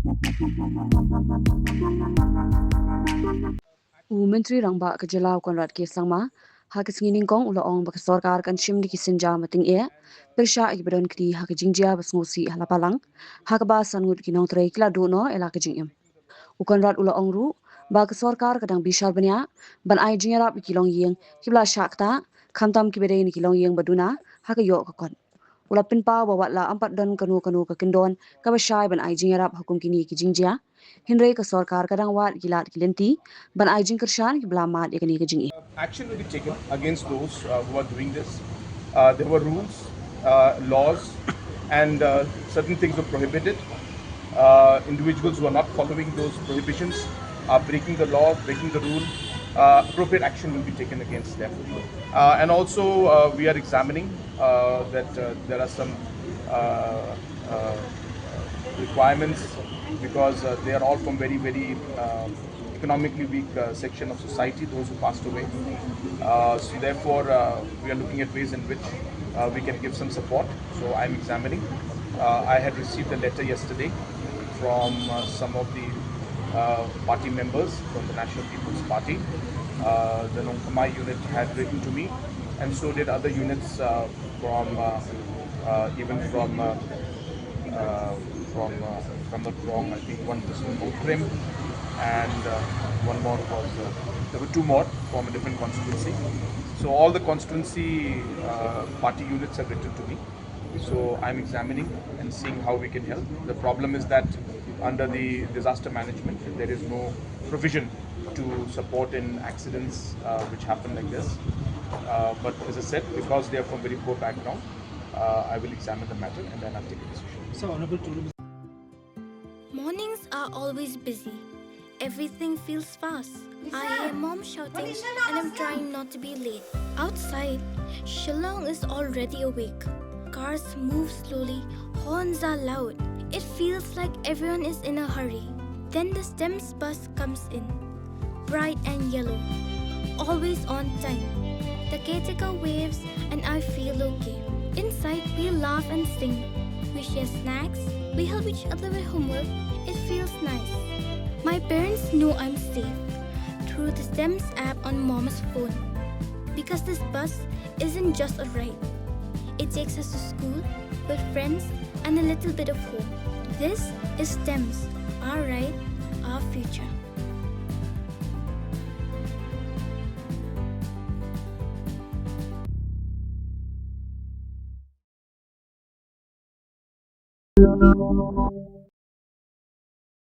Menteri Rangba ke Jylla Konrad ke Sangma ha ke Sngi ningkong ula ong ba ke sorkar kan Shim di Sienjam Kaba Persha Kiba Donkti ha ke Jingïap ngosi Lapalang ha ke ba Ngut ki Nongstoin kila do no ela ke Jingïap Konrad ula ong ru ba ke sorkar kadang bishar bniah bniah jingïap ki long yeng kibla shakta khamtam ki bede ni ki long yeng baduna ha ke yo ka kon ula pinpa wa la ampat dan kanu ke kendon ka ba shai bniah jingïap hukum kini ki jingjia Hinre ke sorkar kadang wat gilat kilenti bniah jing kershan ki blamat yakani ke jingïap Action will be taken against those who are doing this. There were rules, laws, and certain things were prohibited. Individuals who are not following those prohibitions are breaking the law, breaking the rule. Appropriate action will be taken against them. And also, we are examining that there are some uh, requirements because they are all from very economically weak section of society, those who passed away. So therefore, we are looking at ways in which we can give some support. So I'm examining. I had received a letter yesterday from some of the party members from the National People's Party. The Thymmai unit had written to me, and so did other units from even uh, if I'm not wrong, I think one was from Mawkyrwat, and one more was, there were two more from a different constituency. So all the constituency party units have written to me. So I'm examining and seeing how we can help. The problem is that under the disaster management, there is no provision to support in accidents which happen like this. But as I said, because they are from very poor background, I will examine the matter and then I'll take a decision. So, Honorable Tourism. Mornings are always busy. Everything feels fast. I hear mom shouting and I'm trying not to be late. Outside, Shillong is already awake. Cars move slowly, horns are loud. It feels like everyone is in a hurry. Then the STEMS bus comes in, bright and yellow, always on time. The caretaker waves and I feel okay. Inside, we laugh and sing. We share snacks, we help each other with homework. It feels nice. My parents know I'm safe through the STEMS app on Mom's phone. Because this bus isn't just a ride. It takes us to school with friends and a little bit of hope. This is STEMS, our ride, our future. Thank you.